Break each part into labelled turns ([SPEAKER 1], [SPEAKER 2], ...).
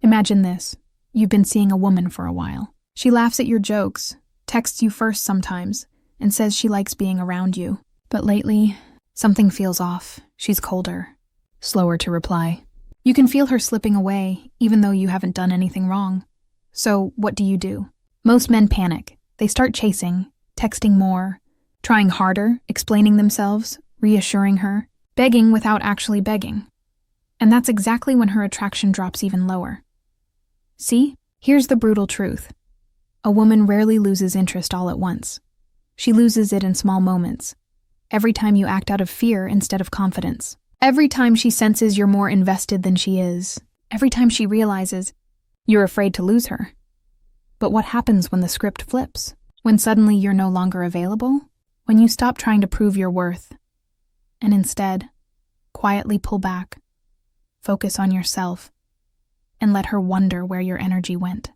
[SPEAKER 1] Imagine this. You've been seeing a woman for a while. She laughs at your jokes, texts you first sometimes, and says she likes being around you. But lately, something feels off. She's colder, slower to reply. You can feel her slipping away, even though you haven't done anything wrong. So, what do? Most men panic. They start chasing, texting more, trying harder, explaining themselves, reassuring her, begging without actually begging. And that's exactly when her attraction drops even lower. See? Here's the brutal truth. A woman rarely loses interest all at once. She loses it in small moments. Every time you act out of fear instead of confidence. Every time she senses you're more invested than she is. Every time she realizes you're afraid to lose her. But what happens when the script flips? When suddenly you're no longer available? When you stop trying to prove your worth, and instead, quietly pull back, focus on yourself, and let her wonder where your energy went.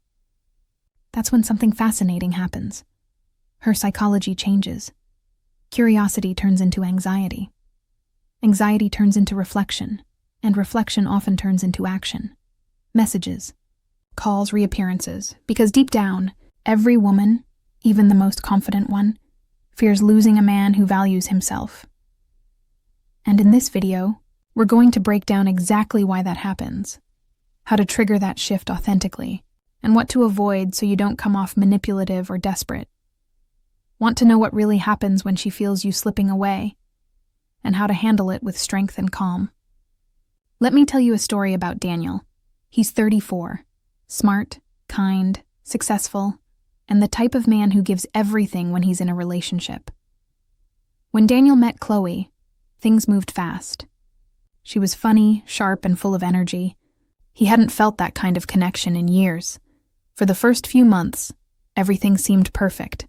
[SPEAKER 1] That's when something fascinating happens. Her psychology changes. Curiosity turns into anxiety. Anxiety turns into reflection, and reflection often turns into action. Messages, calls, reappearances, because deep down, every woman, even the most confident one, fears losing a man who values himself. And in this video, we're going to break down exactly why that happens, how to trigger that shift authentically, and what to avoid so you don't come off manipulative or desperate. Want to know what really happens when she feels you slipping away, and how to handle it with strength and calm? Let me tell you a story about Daniel. He's 34, smart, kind, successful, and the type of man who gives everything when he's in a relationship. When Daniel met Chloe, things moved fast. She was funny, sharp, and full of energy. He hadn't felt that kind of connection in years. For the first few months, everything seemed perfect.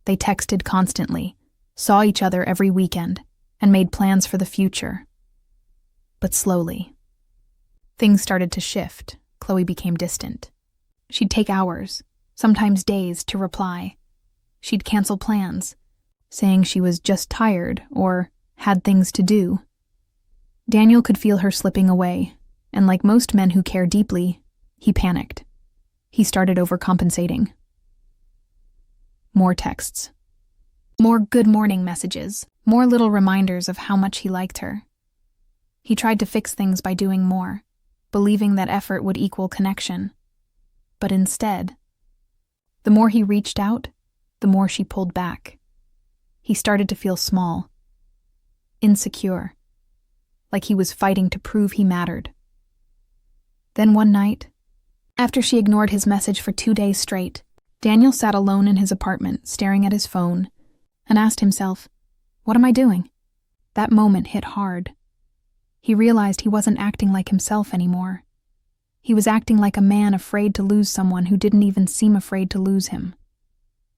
[SPEAKER 1] They texted constantly, saw each other every weekend, and made plans for the future. But slowly, things started to shift. Chloe became distant. She'd take hours, sometimes days, to reply. She'd cancel plans, saying she was just tired or had things to do. Daniel could feel her slipping away, and like most men who care deeply, he panicked. He started overcompensating. More texts. More good morning messages. More little reminders of how much he liked her. He tried to fix things by doing more, believing that effort would equal connection. But instead, the more he reached out, the more she pulled back. He started to feel small, insecure, like he was fighting to prove he mattered. Then one night, after she ignored his message for 2 days straight, Daniel sat alone in his apartment, staring at his phone, and asked himself, "What am I doing?" That moment hit hard. He realized he wasn't acting like himself anymore. He was acting like a man afraid to lose someone who didn't even seem afraid to lose him.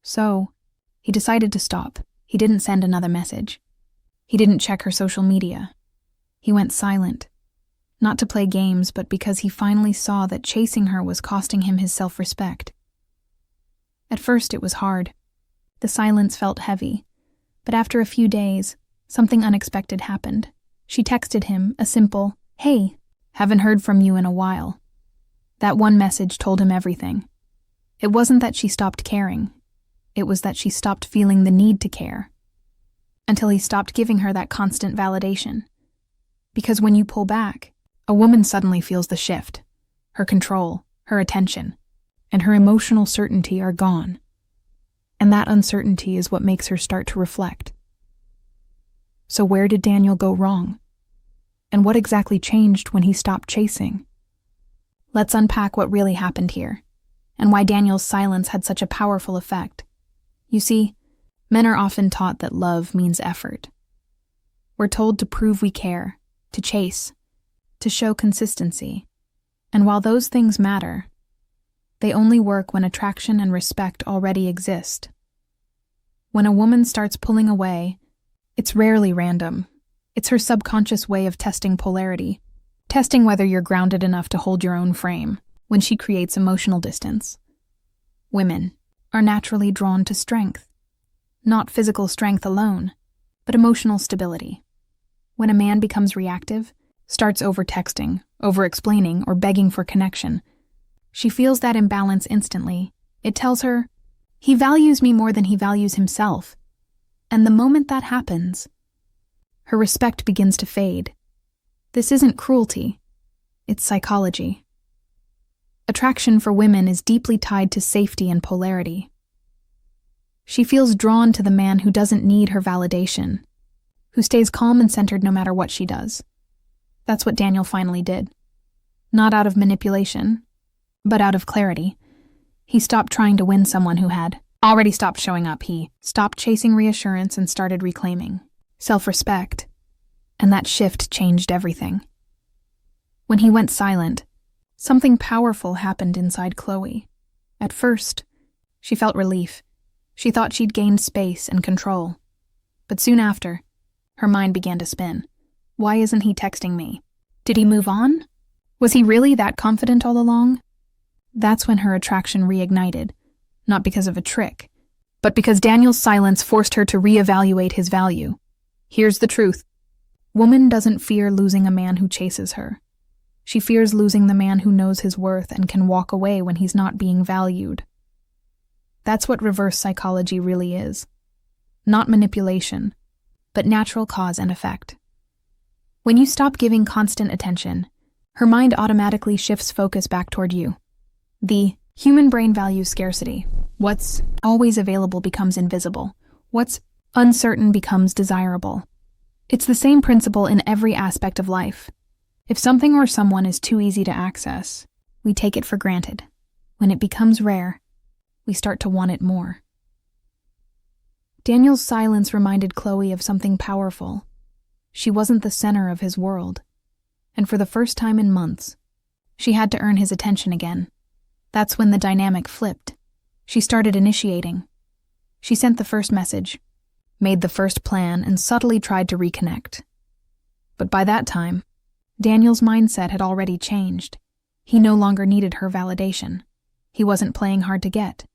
[SPEAKER 1] So, he decided to stop. He didn't send another message. He didn't check her social media. He went silent. Not to play games, but because he finally saw that chasing her was costing him his self-respect. At first it was hard. The silence felt heavy. But after a few days, something unexpected happened. She texted him a simple, "Hey, haven't heard from you in a while." That one message told him everything. It wasn't that she stopped caring. It was that she stopped feeling the need to care. Until he stopped giving her that constant validation. Because when you pull back, a woman suddenly feels the shift. Her control, her attention, and her emotional certainty are gone. And that uncertainty is what makes her start to reflect. So where did Daniel go wrong? And what exactly changed when he stopped chasing? Let's unpack what really happened here, and why Daniel's silence had such a powerful effect. You see, men are often taught that love means effort. We're told to prove we care, to chase, to show consistency. And while those things matter, they only work when attraction and respect already exist. When a woman starts pulling away, it's rarely random. It's her subconscious way of testing polarity, testing whether you're grounded enough to hold your own frame. When she creates emotional distance, women are naturally drawn to strength. Not physical strength alone, but emotional stability. When a man becomes reactive, starts over-texting, over-explaining, or begging for connection, She feels that imbalance instantly. It tells her, he values me more than he values himself. And the moment that happens, her respect begins to fade. This isn't cruelty. It's psychology. Attraction for women is deeply tied to safety and polarity. She feels drawn to the man who doesn't need her validation, who stays calm and centered no matter what she does. That's what Daniel finally did. Not out of manipulation, but out of clarity. He stopped trying to win someone who had already stopped showing up. He stopped chasing reassurance and started reclaiming self-respect. And that shift changed everything. When he went silent, something powerful happened inside Chloe. At first, she felt relief. She thought she'd gained space and control. But soon after, her mind began to spin. Why isn't he texting me? Did he move on? Was he really that confident all along? That's when her attraction reignited, not because of a trick, but because Daniel's silence forced her to reevaluate his value. Here's the truth. Woman doesn't fear losing a man who chases her. She fears losing the man who knows his worth and can walk away when he's not being valued. That's what reverse psychology really is. Not manipulation, but natural cause and effect. When you stop giving constant attention, her mind automatically shifts focus back toward you. The human brain values scarcity. What's always available becomes invisible. What's uncertain becomes desirable. It's the same principle in every aspect of life. If something or someone is too easy to access, we take it for granted. When it becomes rare, we start to want it more. Daniel's silence reminded Chloe of something powerful. She wasn't the center of his world. And for the first time in months, she had to earn his attention again. That's when the dynamic flipped. She started initiating. She sent the first message, made the first plan, and subtly tried to reconnect. But by that time, Daniel's mindset had already changed. He no longer needed her validation. He wasn't playing hard to get.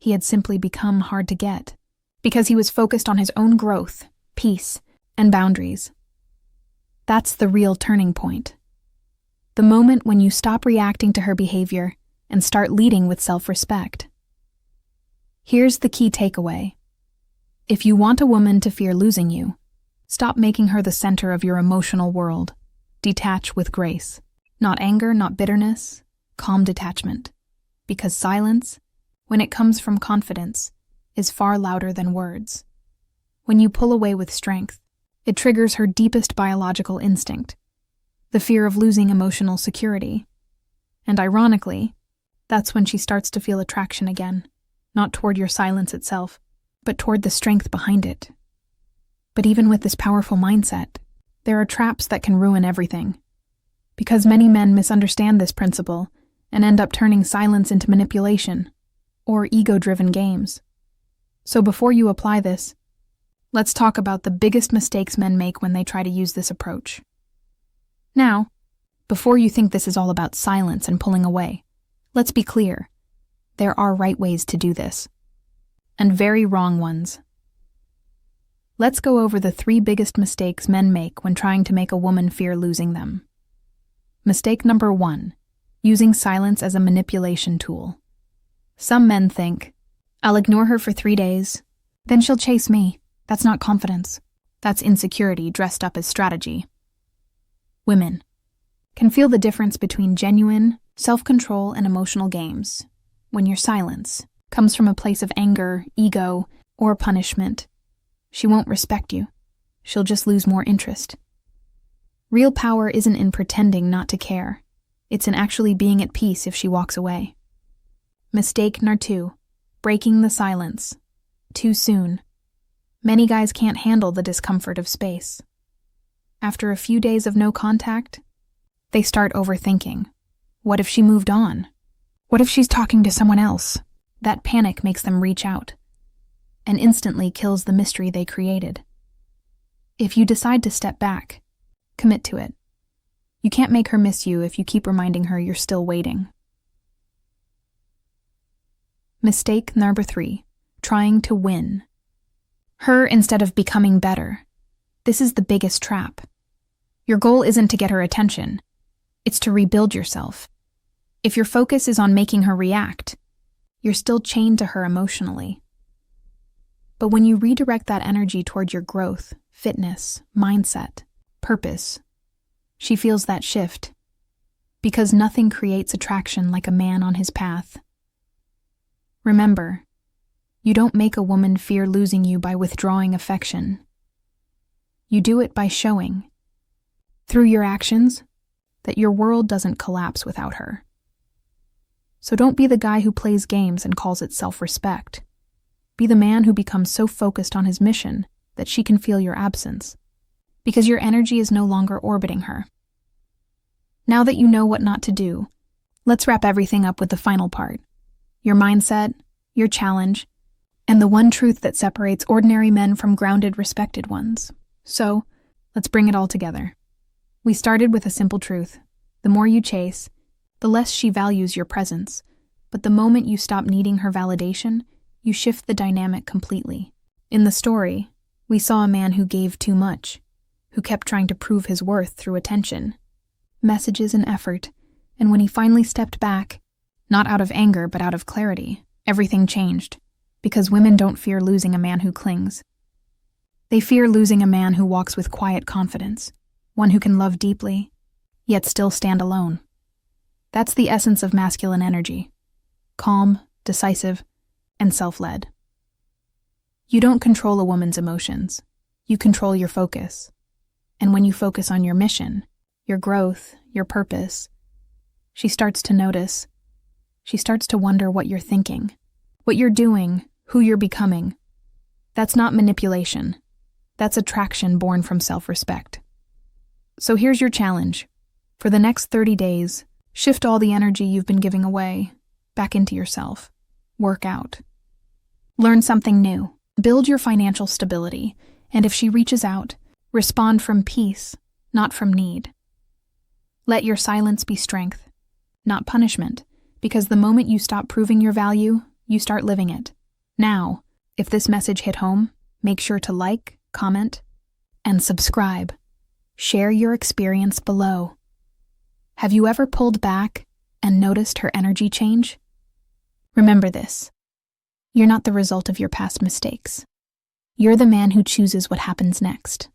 [SPEAKER 1] He had simply become hard to get, because he was focused on his own growth, peace, and boundaries. That's the real turning point. The moment when you stop reacting to her behavior and start leading with self-respect. Here's the key takeaway. If you want a woman to fear losing you, stop making her the center of your emotional world. Detach with grace. Not anger, not bitterness, calm detachment. Because silence, when it comes from confidence, is far louder than words. When you pull away with strength, it triggers her deepest biological instinct, the fear of losing emotional security. And ironically, that's when she starts to feel attraction again, not toward your silence itself, but toward the strength behind it. But even with this powerful mindset, there are traps that can ruin everything. Because many men misunderstand this principle and end up turning silence into manipulation or ego-driven games. So before you apply this, let's talk about the biggest mistakes men make when they try to use this approach. Now, before you think this is all about silence and pulling away, let's be clear. There are right ways to do this, and very wrong ones. Let's go over the 3 biggest mistakes men make when trying to make a woman fear losing them. Mistake number 1, using silence as a manipulation tool. Some men think, I'll ignore her for 3 days, then she'll chase me. That's not confidence. That's insecurity dressed up as strategy. Women can feel the difference between genuine self-control and emotional games when your silence comes from a place of anger, ego, or punishment. She won't respect you. She'll just lose more interest. Real power isn't in pretending not to care. It's in actually being at peace if she walks away. Mistake number 2, breaking the silence. Too soon. Many guys can't handle the discomfort of space. After a few days of no contact, they start overthinking. What if she moved on? What if she's talking to someone else? That panic makes them reach out and instantly kills the mystery they created. If you decide to step back, commit to it. You can't make her miss you if you keep reminding her you're still waiting. Mistake number 3, trying to win. Her instead of becoming better. This is the biggest trap. Your goal isn't to get her attention. It's to rebuild yourself. If your focus is on making her react, you're still chained to her emotionally. But when you redirect that energy toward your growth, fitness, mindset, purpose, she feels that shift. Because nothing creates attraction like a man on his path. Remember, you don't make a woman fear losing you by withdrawing affection. You do it by showing, through your actions, that your world doesn't collapse without her. So don't be the guy who plays games and calls it self-respect. Be the man who becomes so focused on his mission that she can feel your absence, because your energy is no longer orbiting her. Now that you know what not to do, let's wrap everything up with the final part. Your mindset, your challenge, and the one truth that separates ordinary men from grounded, respected ones. So, let's bring it all together. We started with a simple truth. The more you chase, the less she values your presence. But the moment you stop needing her validation, you shift the dynamic completely. In the story, we saw a man who gave too much, who kept trying to prove his worth through attention, messages and effort, and when he finally stepped back, not out of anger but out of clarity, everything changed, because women don't fear losing a man who clings. They fear losing a man who walks with quiet confidence, one who can love deeply, yet still stand alone. That's the essence of masculine energy: calm, decisive, and self-led. You don't control a woman's emotions, you control your focus. And when you focus on your mission, your growth, your purpose, she starts to notice. She starts to wonder what you're thinking, what you're doing, who you're becoming. That's not manipulation. That's attraction born from self-respect. So here's your challenge. For the next 30 days, shift all the energy you've been giving away back into yourself. Work out. Learn something new. Build your financial stability. And if she reaches out, respond from peace, not from need. Let your silence be strength, not punishment, because the moment you stop proving your value, you start living it. Now, if this message hit home, make sure to like, comment, and subscribe. Share your experience below. Have you ever pulled back and noticed her energy change? Remember this: you're not the result of your past mistakes. You're the man who chooses what happens next.